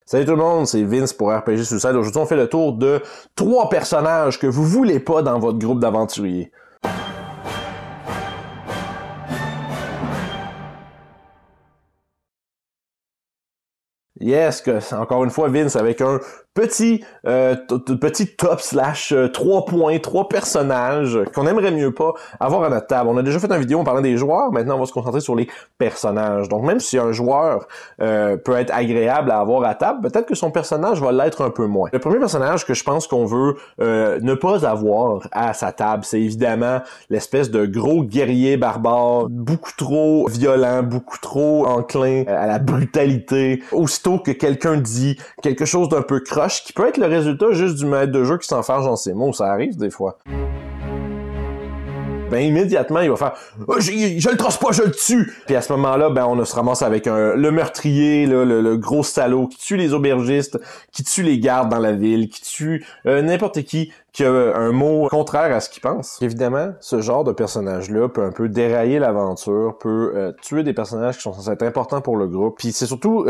Salut tout le monde, c'est Vince pour RPG Suicide. Aujourd'hui, on fait le tour de 3 personnages que vous voulez pas dans votre groupe d'aventuriers. Yes, encore une fois, Vince avec un petit top slash 3 points, 3 personnages qu'on aimerait mieux pas avoir à notre table. On a déjà fait une vidéo en parlant des joueurs, maintenant on va se concentrer sur les personnages. Donc même si un joueur peut être agréable à avoir à table, peut-être que son personnage va l'être un peu moins. Le premier personnage que je pense qu'on veut ne pas avoir à sa table, c'est évidemment l'espèce de gros guerrier barbare, beaucoup trop violent, beaucoup trop enclin à la brutalité. Aussitôt que quelqu'un dit quelque chose d'un peu croche, qui peut être le résultat juste du maître de jeu qui s'enfarge dans ses mots, ça arrive des fois. Ben immédiatement, il va faire « je le trosse pas, je le tue! » Puis à ce moment-là, ben on se ramasse avec le meurtrier, là, le gros salaud qui tue les aubergistes, qui tue les gardes dans la ville, qui tue n'importe qui a un mot contraire à ce qu'il pense. Évidemment, ce genre de personnage-là peut un peu dérailler l'aventure, peut tuer des personnages qui sont censés être importants pour le groupe. Puis c'est surtout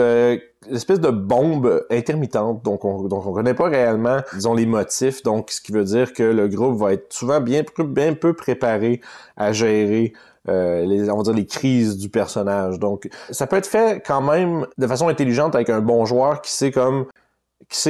l'espèce de bombe intermittente, donc on connaît pas réellement, disons, les motifs, donc ce qui veut dire que le groupe va être souvent bien peu préparé à gérer on va dire les crises du personnage. Donc ça peut être fait quand même de façon intelligente avec un bon joueur qui sait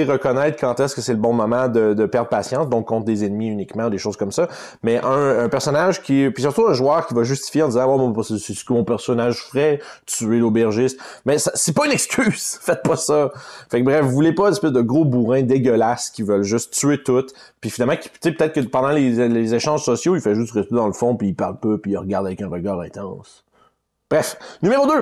reconnaître quand est-ce que c'est le bon moment de perdre patience, donc contre des ennemis uniquement, des choses comme ça. Mais un personnage puis surtout un joueur qui va justifier en disant « Oh, c'est ce que mon personnage ferait, tuer l'aubergiste. » Mais c'est pas une excuse, faites pas ça. Fait que bref, vous voulez pas une espèce de gros bourrin dégueulasse qui veulent juste tuer tout, puis finalement, tu sais, peut-être que pendant les échanges sociaux, il fait juste rester dans le fond, puis il parle peu, puis il regarde avec un regard intense. Bref, numéro 2,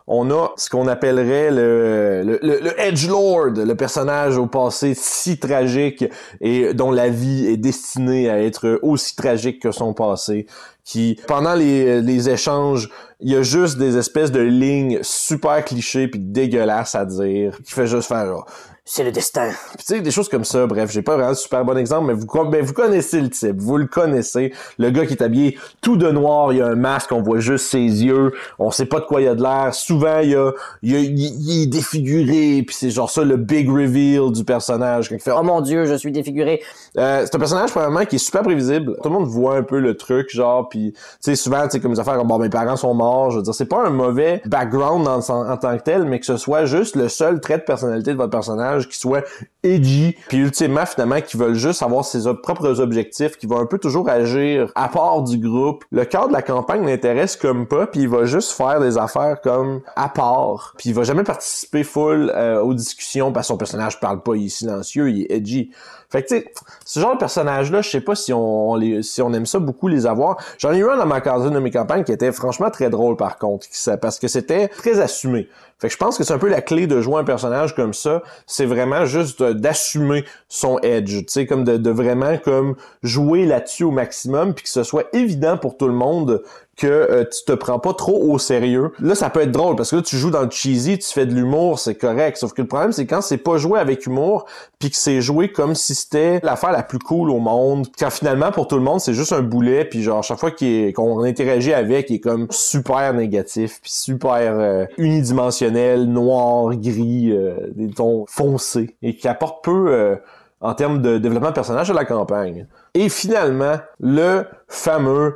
on a ce qu'on appellerait le Edgelord, le personnage au passé si tragique et dont la vie est destinée à être aussi tragique que son passé, qui, pendant les échanges, il y a juste des espèces de lignes super clichés puis dégueulasses à dire, qui fait juste faire genre, c'est le destin. Puis tu sais, des choses comme ça, bref, j'ai pas vraiment de super bon exemple, mais vous connaissez le type, vous le connaissez. Le gars qui est habillé tout de noir, il a un masque, on voit juste ses yeux, on sait pas de quoi il a de l'air. Souvent, il est défiguré, puis c'est genre ça le big reveal du personnage. Quand il fait « Oh mon Dieu, je suis défiguré ». C'est un personnage, probablement, qui est super prévisible. Tout le monde voit un peu le truc, genre, puis tu sais, souvent, tu sais, comme les affaires, bon, mes parents sont morts, je veux dire, c'est pas un mauvais background en tant que tel, mais que ce soit juste le seul trait de personnalité de votre personnage qui soit edgy, puis ultimement, finalement, qui veulent juste avoir ses propres objectifs, qui va un peu toujours agir à part du groupe. Le cœur de la campagne l'intéresse comme pas, puis il va juste faire des affaires comme à part, puis il va jamais participer full aux discussions, parce que son personnage parle pas, il est silencieux, il est edgy. Fait que tu sais, ce genre de personnage-là, je sais pas si on aime ça beaucoup les avoir. J'en ai eu un dans une de mes campagnes qui était franchement très drôle par contre, parce que c'était très assumé. Fait que je pense que c'est un peu la clé de jouer un personnage comme ça, c'est vraiment juste d'assumer son edge, tu sais, comme de vraiment comme jouer là-dessus au maximum, puis que ce soit évident pour tout le monde que tu te prends pas trop au sérieux. Là, ça peut être drôle, parce que là, tu joues dans le cheesy, tu fais de l'humour, c'est correct. Sauf que le problème, c'est quand c'est pas joué avec humour, puis que c'est joué comme si c'était l'affaire la plus cool au monde. Quand finalement, pour tout le monde, c'est juste un boulet, puis genre, chaque fois qu'on interagit avec, il est comme super négatif, puis super unidimensionnel, noir, gris, des tons foncés, et qui apporte peu en termes de développement de personnage à la campagne. Et finalement, le fameux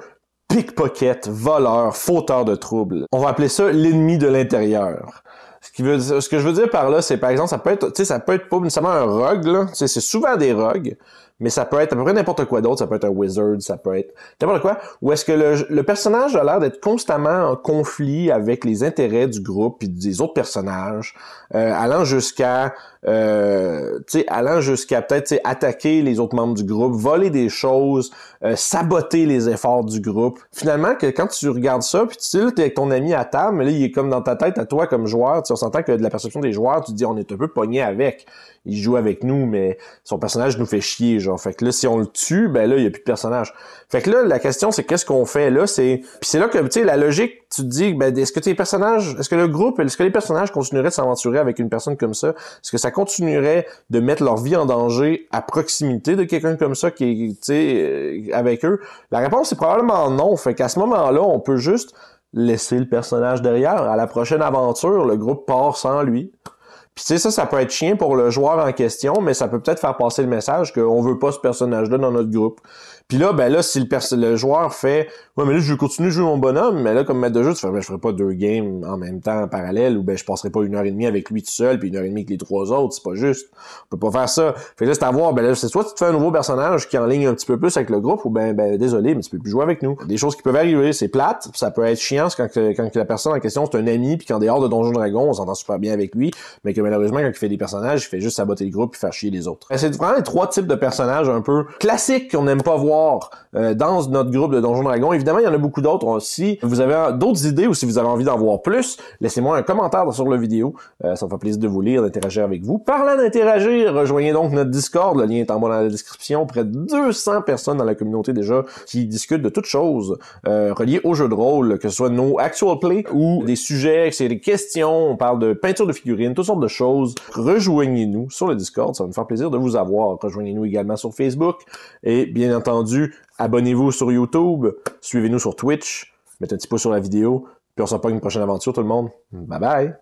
pickpocket, voleur, fauteur de troubles. On va appeler ça l'ennemi de l'intérieur. Ce que je veux dire par là, c'est par exemple, ça peut être pas nécessairement un rogue, là. C'est souvent des rogues, mais ça peut être à peu près n'importe quoi d'autre. Ça peut être un wizard, ça peut être n'importe quoi. Ou est-ce que le personnage a l'air d'être constamment en conflit avec les intérêts du groupe puis des autres personnages, allant jusqu'à peut-être attaquer les autres membres du groupe, voler des choses, saboter les efforts du groupe. Finalement, que quand tu regardes ça, puis tu sais, là, t'es avec ton ami à table, mais là, il est comme dans ta tête à toi comme joueur, on s'entend que de la perception des joueurs, tu te dis, on est un peu pogné avec. Il joue avec nous, mais son personnage nous fait chier, genre. Fait que là, si on le tue, ben là, il y a plus de personnage. Fait que là, la question, c'est qu'est-ce qu'on fait là? Puis c'est là que, tu sais, la logique, tu te dis, ben, est-ce que les personnages continueraient de s'aventurer avec une personne comme ça? Est-ce que ça continuerait de mettre leur vie en danger à proximité de quelqu'un comme ça qui est, tu sais, avec eux? La réponse, c'est probablement non. Fait qu'à ce moment-là, on peut juste laisser le personnage derrière. À la prochaine aventure, le groupe part sans lui. Puis tu sais, ça peut être chiant pour le joueur en question, mais ça peut peut-être faire passer le message qu'on veut pas ce personnage-là dans notre groupe. Puis là, ben là, si le joueur fait « Ouais, mais là, je veux continuer de jouer mon bonhomme », mais là, comme maître de jeu, tu fais « Ben, je ferai pas 2 games en même temps en parallèle, ou ben je passerai pas 1h30 avec lui tout seul, puis 1h30 avec les 3 autres, c'est pas juste. On peut pas faire ça. » Fait que là, c'est à voir, ben là, c'est soit tu te fais un nouveau personnage qui enligne un petit peu plus avec le groupe, ou ben désolé, mais tu peux plus jouer avec nous. Des choses qui peuvent arriver, c'est plate, ça peut être chiant quand la personne en question, c'est un ami, puis qu'en dehors de Donjon Dragon, on s'entend super bien avec lui, mais que malheureusement, quand il fait des personnages, il fait juste saboter le groupe et faire chier les autres. C'est vraiment les 3 types de personnages un peu classiques qu'on n'aime pas voir dans notre groupe de Donjon Dragon. Évidemment, il y en a beaucoup d'autres. Si vous avez d'autres idées ou si vous avez envie d'en voir plus, laissez-moi un commentaire sur la vidéo. Ça me fait plaisir de vous lire, d'interagir avec vous. Parlant d'interagir, rejoignez donc notre Discord. Le lien est en bas dans la description. Près de 200 personnes dans la communauté déjà qui discutent de toutes choses reliées au jeu de rôle, que ce soit nos actual play ou des sujets, que c'est des questions, on parle de peinture de figurines, toutes sortes de choses. Rejoignez-nous sur le Discord, ça va me faire plaisir de vous avoir. Rejoignez-nous également sur Facebook et bien entendu, abonnez-vous sur YouTube, suivez-nous sur Twitch, mettez un petit pouce sur la vidéo, puis on se revoit une prochaine aventure tout le monde. Bye bye!